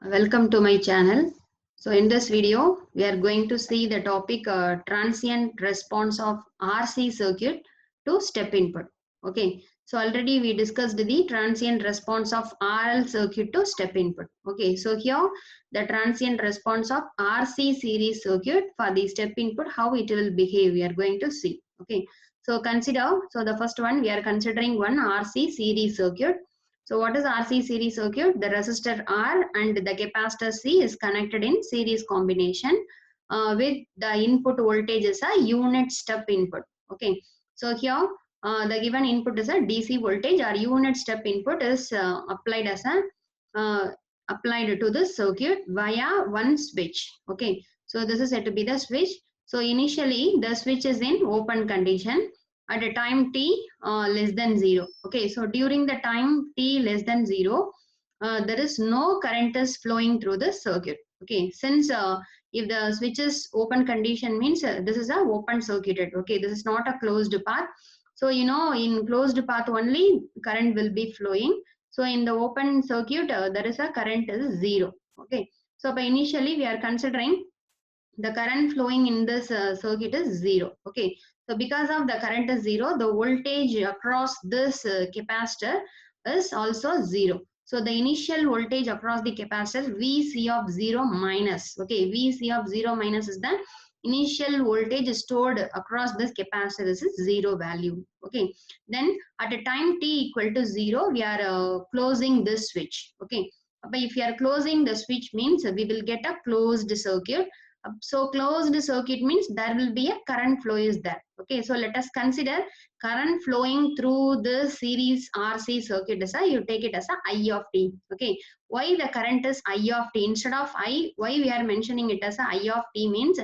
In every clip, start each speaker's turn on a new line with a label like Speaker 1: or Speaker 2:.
Speaker 1: Welcome to my channel. So in this video, we are going to see the topic transient response of RC circuit to step input. Okay. So already we discussed the transient response of RL circuit to step input. Okay. So here the transient response of RC series circuit for the step input, how it will behave, we are going to see. Okay. So consider, so the first one we are considering one RC series circuit. So what is RC series circuit? The resistor R and the capacitor C is connected in series combination with the input voltage is a unit step input. Okay. So here the given input is a DC voltage or unit step input is applied as a applied to this circuit via one switch. Okay. So this is said to be the switch. So initially the switch is in open condition at a time t less than 0. Okay, so during the time t less than 0, there is no current is flowing through the circuit. Okay, since if the switch is open condition means this is a open circuited. Okay, this is not a closed path. So you know, in closed path only current will be flowing. So in the open circuit there is a current is 0. Okay, so by initially we are considering the current flowing in this circuit is 0. Okay, so because of the current is 0, the voltage across this capacitor is also 0. So the initial voltage across the capacitor vc of 0 minus, okay, vc of 0 minus is the initial voltage stored across this capacitor. This is 0 value. Okay, then at a time t equal to 0 we are closing this switch. Okay, but if you are closing the switch means we will get a closed circuit. So closed circuit means there will be a current flow is there. Okay, so let us consider current flowing through the series RC circuit is a, you take it as a I of t. Okay, why the current is I of t instead of I, why we are mentioning it as a I of t means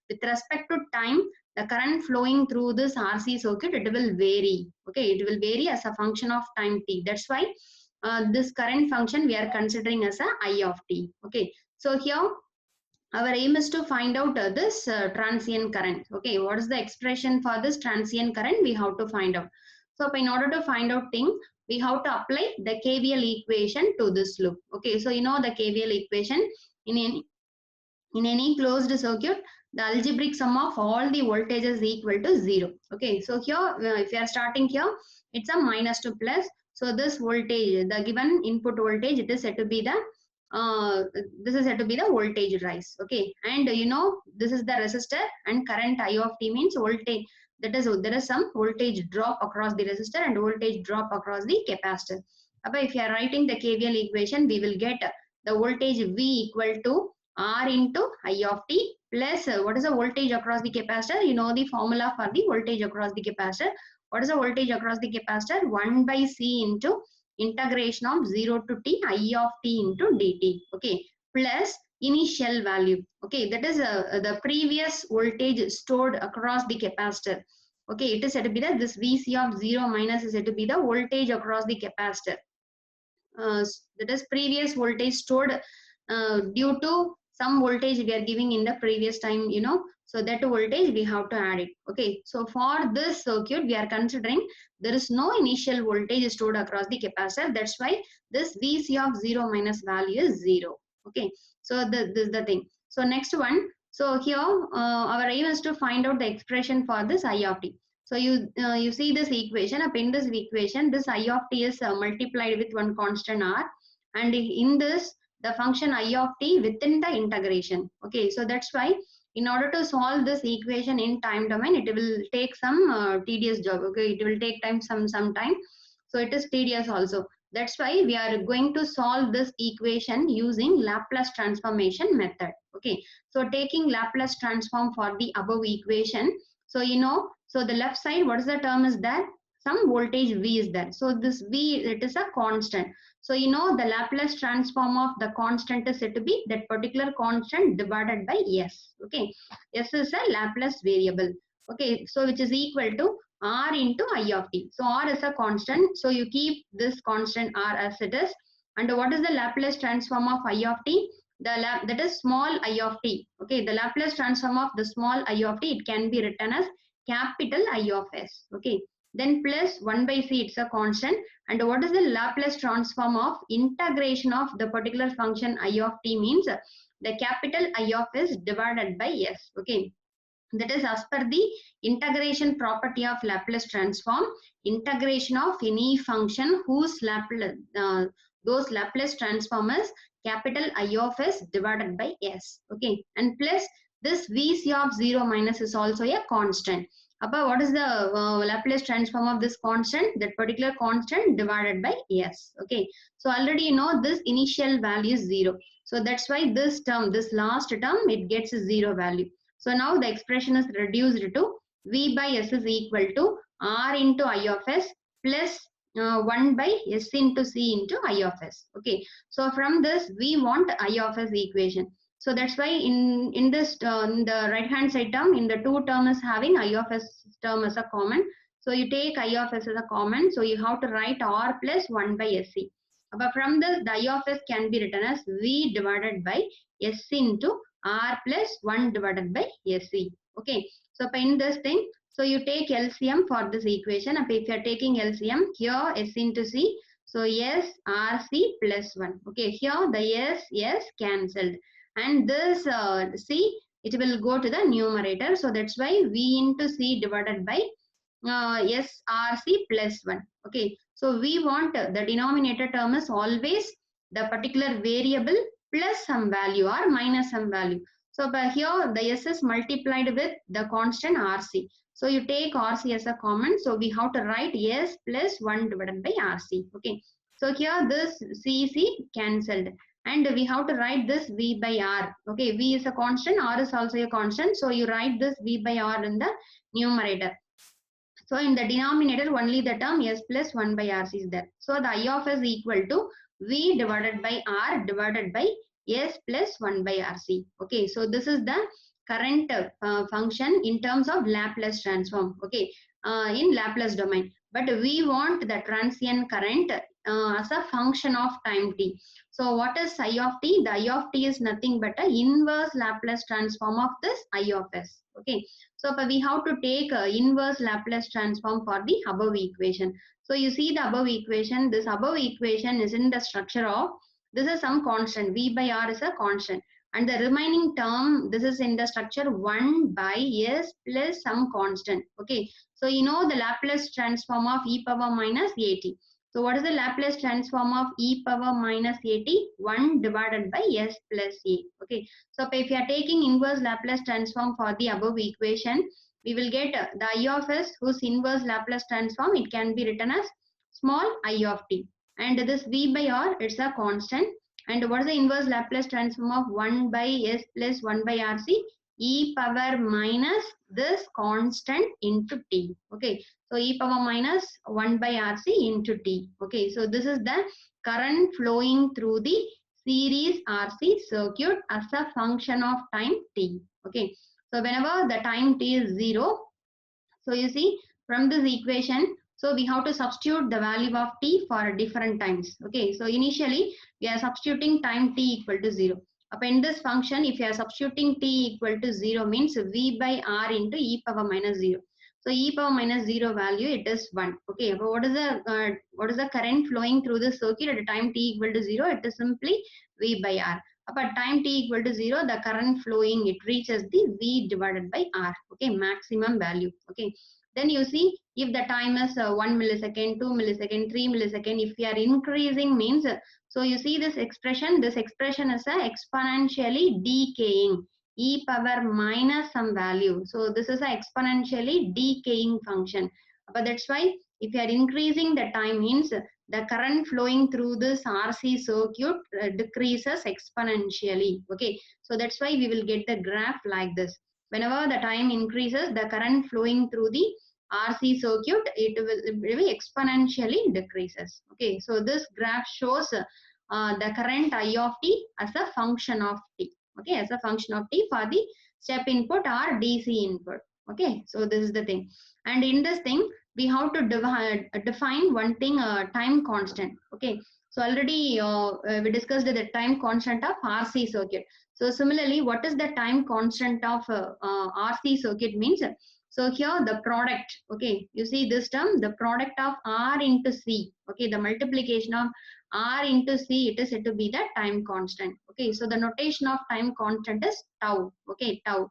Speaker 1: with respect to time the current flowing through this RC circuit, it will vary. Okay, it will vary as a function of time t. That's why this current function we are considering as a I of t. Okay, so here our aim is to find out this transient current. Okay, what is the expression for this transient current? We have to find out. So in order to find out thing, we have to apply the KVL equation to this loop. Okay, so you know the KVL equation in any closed circuit, the algebraic sum of all the voltages is equal to 0. Okay, so here if you are starting here, it's a minus to plus. So this voltage, the given input voltage, it is said to be the this is said to be the voltage rise. Okay, and you know this is the resistor and current I of t means voltage, that is there is some voltage drop across the resistor and voltage drop across the capacitor. But if you are writing the KVL equation, we will get the voltage V equal to R into I of t plus what is the voltage across the capacitor? You know the formula for the voltage across the capacitor. What is the voltage across the capacitor? 1 by C into integration of 0 to t I of t into dt. Okay, plus initial value. Okay, that is the previous voltage stored across the capacitor. Okay, it is said to be that this Vc of 0 minus is said to be the voltage across the capacitor. That is previous voltage stored due to some voltage we are giving in the previous time, you know, so that voltage we have to add it. Okay, so for this circuit we are considering there is no initial voltage stored across the capacitor. That's why this Vc of 0 minus value is 0. Okay, so this is the thing. So next one, so here our aim is to find out the expression for this I of t. So you see this equation. Up in this equation, this I of t is multiplied with one constant r, and in this the function I of t within the integration. Okay, so that's why in order to solve this equation in time domain, it will take some tedious job. Okay, it will take time some time. So it is tedious also. That's why we are going to solve this equation using Laplace transformation method. Okay, so taking Laplace transform for the above equation. So you know, so the left side, what is the term is there? Some voltage V is there. So this V, it is a constant. So you know the Laplace transform of the constant is said to be that particular constant divided by S. Okay, S is a Laplace variable. Okay, so which is equal to R into I of t. So R is a constant. So you keep this constant R as it is. And what is the Laplace transform of I of t? That is small I of t. Okay, the Laplace transform of the small I of t, it can be written as capital I of S. Okay, then plus 1 by c, it's a constant. And what is the Laplace transform of integration of the particular function I of t means the capital I of s divided by s. Okay, that is as per the integration property of Laplace transform, integration of any function whose Laplace those Laplace transform is capital I of s divided by s. Okay, and plus this vc of 0 minus is also a constant. Appa, what is the Laplace transform of this constant? That particular constant divided by s. Okay, so already you know this initial value is 0. So that's why this term, this last term, it gets a 0 value. So now the expression is reduced to V by S is equal to R into I of S plus 1 by S into C into I of S. Okay. So from this we want I of S equation. So that's why in this in the right hand side term, in the two term is having I of S term as a common. So you take I of S as a common. So you have to write R plus 1 by SC. But from this, the I of S can be written as V divided by S into R plus 1 divided by SC. Okay. So in this thing, so you take LCM for this equation. If you are taking LCM, here S into C. So S RC plus 1. Okay. Here the S cancelled. And this C, it will go to the numerator. So that's why V into C divided by SRC plus 1. Okay. So we want the denominator term is always the particular variable plus some value or minus some value. So by here the S is multiplied with the constant RC. So you take RC as a common. So we have to write S plus 1 divided by RC. Okay. So here this CC cancelled. And we have to write this V by R. Okay. V is a constant. R is also a constant. So you write this V by R in the numerator. So in the denominator, only the term S plus 1 by RC is there. So the I of S equal to V divided by R divided by S plus 1 by RC. Okay, so this is the current function in terms of Laplace transform. Okay, in Laplace domain. But we want the transient current as a function of time t. So what is I of t? The I of t is nothing but a inverse Laplace transform of this I of S. Okay. So we have to take inverse Laplace transform for the above equation. So you see the above equation, this above equation is in the structure of, this is some constant, V by R is a constant. And the remaining term, this is in the structure 1 by S plus some constant. Okay. So you know the Laplace transform of e power minus at. So what is the Laplace transform of e power minus at? 1 divided by S plus a. Okay. So if you are taking inverse Laplace transform for the above equation, we will get the I of S whose inverse Laplace transform, it can be written as small I of t. And this V by R, it's a constant. And what is the inverse Laplace transform of 1 by S plus 1 by RC? E power minus this constant into t. Okay. So e power minus 1 by RC into t. Okay. So this is the current flowing through the series RC circuit as a function of time t. Okay. So whenever the time t is 0, so you see from this equation, so we have to substitute the value of t for different times. Okay. So initially we are substituting time t equal to 0. Up in this function, if you are substituting t equal to 0 means V by R into e power minus 0. So e power minus 0 value, it is 1. Okay, but what is the current flowing through the circuit at a time t equal to 0? It is simply V by R. At time t equal to 0, the current flowing, it reaches the V divided by R. Okay, maximum value. Okay, then you see if the time is 1 millisecond, 2 millisecond, 3 millisecond, if we are increasing means, so you see this expression is a exponentially decaying e power minus some value. So this is a exponentially decaying function. But that's why if you are increasing the time means the current flowing through this RC circuit decreases exponentially. Okay, so that's why we will get the graph like this. Whenever the time increases, the current flowing through the RC circuit, it will exponentially decreases. Okay, so this graph shows the current I of t as a function of t. Okay, as a function of t for the step input or DC input. Okay, so this is the thing. And in this thing, we have to define one thing, time constant. Okay, so already we discussed the time constant of RC circuit. So similarly, what is the time constant of RC circuit means? So here the product, okay, you see this term, the product of R into C, okay, the multiplication of R into C, it is said to be the time constant. Okay, so the notation of time constant is tau, okay, tau.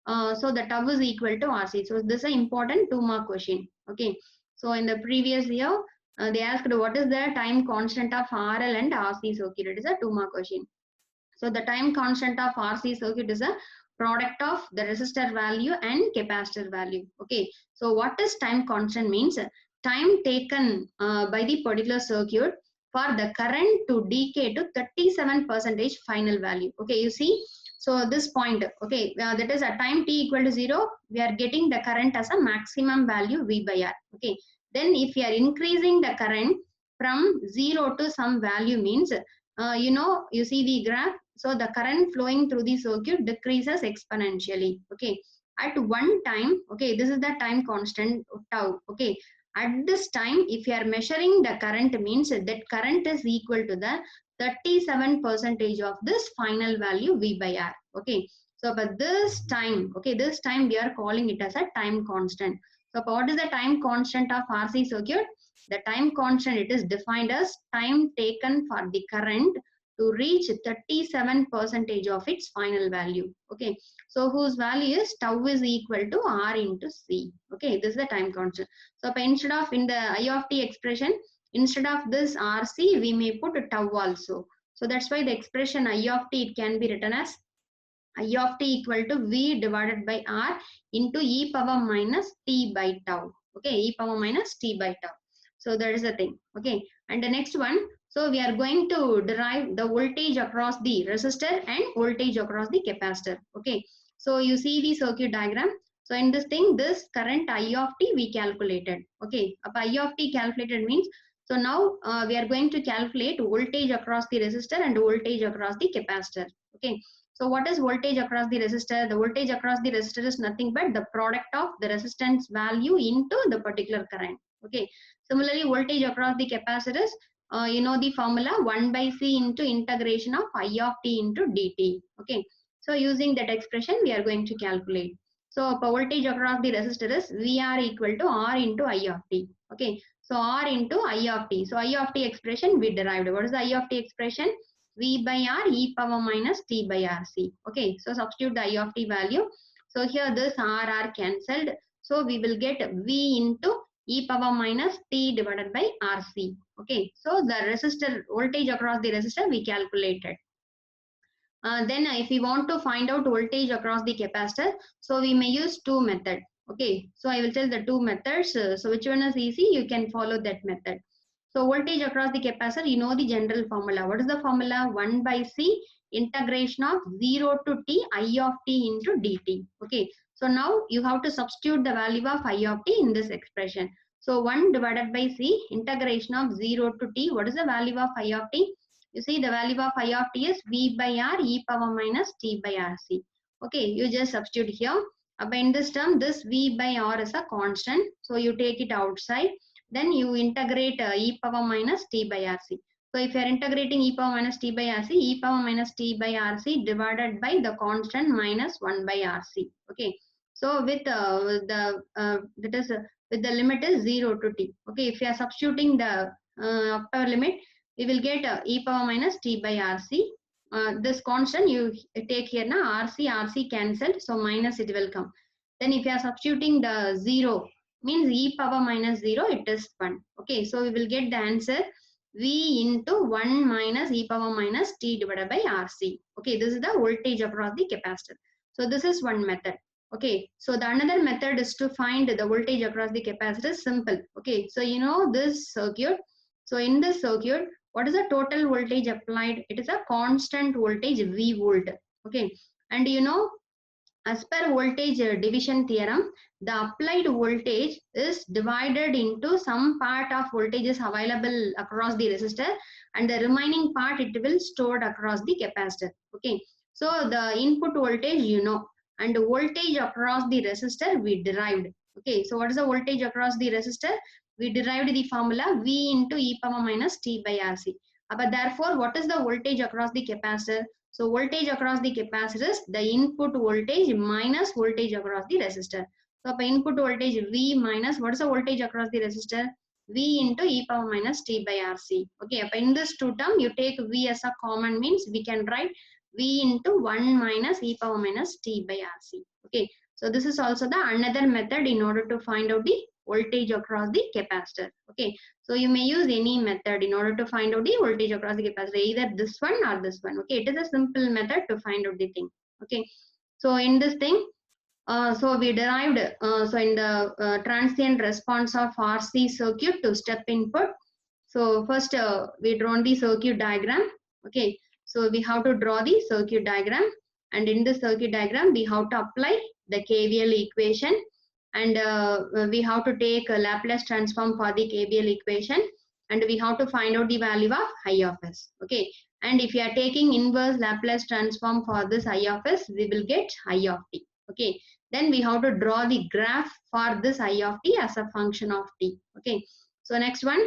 Speaker 1: So the tau is equal to RC. So this is an important 2-mark question. Okay. So in the previous year, they asked what is the time constant of RL and RC circuit. It is a 2-mark question. So the time constant of RC circuit is a product of the resistor value and capacitor value. Okay. So what is time constant means? Time taken by the particular circuit for the current to decay to 37% final value. Okay. You see, so this point, okay, that is a time t equal to 0, we are getting the current as a maximum value V by R. Okay. Then if we are increasing the current from 0 to some value means, you see the graph. So the current flowing through the circuit decreases exponentially. Okay. At one time, okay, this is the time constant tau. Okay. At this time, if you are measuring the current means that current is equal to the 37% of this final value V by R. Okay. So for this time, okay, this time we are calling it as a time constant. So what is the time constant of RC circuit? The time constant, it is defined as time taken for the current to reach 37% of its final value. Okay. So whose value is tau is equal to R into C. Okay. This is the time constant. So instead of in the I of t expression, instead of this RC, we may put a tau also. So that's why the expression I of t, it can be written as I of t equal to V divided by R into e power minus t by tau. Okay, e power minus t by tau. So that is the thing. Okay, and the next one, so we are going to derive the voltage across the resistor and voltage across the capacitor. Okay, so you see the circuit diagram. So in this thing, this current I of t we calculated. Okay, I of t calculated means, so now we are going to calculate voltage across the resistor and voltage across the capacitor. Okay. So what is voltage across the resistor? The voltage across the resistor is nothing but the product of the resistance value into the particular current. Okay. Similarly, voltage across the capacitor is, you know the formula 1 by C into integration of I of t into dt. Okay. So using that expression, we are going to calculate. So voltage across the resistor is VR equal to R into I of t. Okay. So R into I of t. So I of t expression we derived. What is the I of t expression? V by R e power minus t by RC. Okay, so substitute the I of t value. So here this R cancelled. So we will get V into e power minus t divided by RC. Okay, so the resistor voltage across the resistor we calculated. Then if we want to find out voltage across the capacitor, so we may use two methods. Okay, so I will tell the two methods. So which one is easy? You can follow that method. So voltage across the capacitor, you know the general formula. What is the formula? 1 by C integration of 0 to t I of t into dt. Okay. So now you have to substitute the value of I of t in this expression. So 1 divided by C integration of 0 to t. What is the value of I of t? You see the value of I of t is V by R e power minus t by RC. Okay. You just substitute here. In this term, this V by R is a constant. So you take it outside. Then you integrate e power minus t by rc. So if you are integrating e power minus t by rc, e power minus t by rc divided by the constant minus 1 by rc. Okay. So with that is with the limit is 0 to t. Okay. If you are substituting the upper limit, we will get e power minus t by rc. This constant you take here now, rc cancelled, so minus it will come. Then if you are substituting the 0, means e power minus 0, it is 1. Okay, so we will get the answer V into 1 minus e power minus t divided by RC. Okay, this is the voltage across the capacitor. So this is one method. Okay, so the another method is to find the voltage across the capacitor. Simple. Okay, so you know this circuit. So in this circuit, what is the total voltage applied? It is a constant voltage V volt. Okay, and you know, as per voltage division theorem, the applied voltage is divided into some part of voltages available across the resistor and the remaining part it will stored across the capacitor. Okay, so the input voltage you know, and the voltage across the resistor we derived. Okay, so what is the voltage across the resistor? We derived the formula V into e power minus t by RC. But therefore, what is the voltage across the capacitor? So voltage across the capacitor is the input voltage minus voltage across the resistor. So input voltage V minus, what is the voltage across the resistor? V into e power minus t by RC. Okay, in this two term, you take V as a common, means we can write V into 1 minus e power minus t by RC. Okay, so this is also the another method in order to find out the voltage across the capacitor. Okay, so you may use any method in order to find out the voltage across the capacitor, either this one or this one. Okay, it is a simple method to find out the thing. Okay, so in this thing, so we derived, so in the transient response of RC circuit to step input. So first we drawn the circuit diagram. Okay, so we have to draw the circuit diagram, and in the circuit diagram we have to apply the KVL equation, and we have to take a Laplace transform for the KVL equation, and we have to find out the value of I of s. Okay, and if you are taking inverse Laplace transform for this I of s, we will get I of t. Okay, then we have to draw the graph for this I of t as a function of t. Okay, so next one,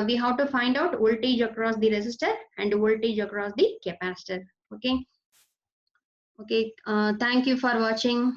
Speaker 1: we have to find out voltage across the resistor and voltage across the capacitor. Okay, okay, thank you for watching.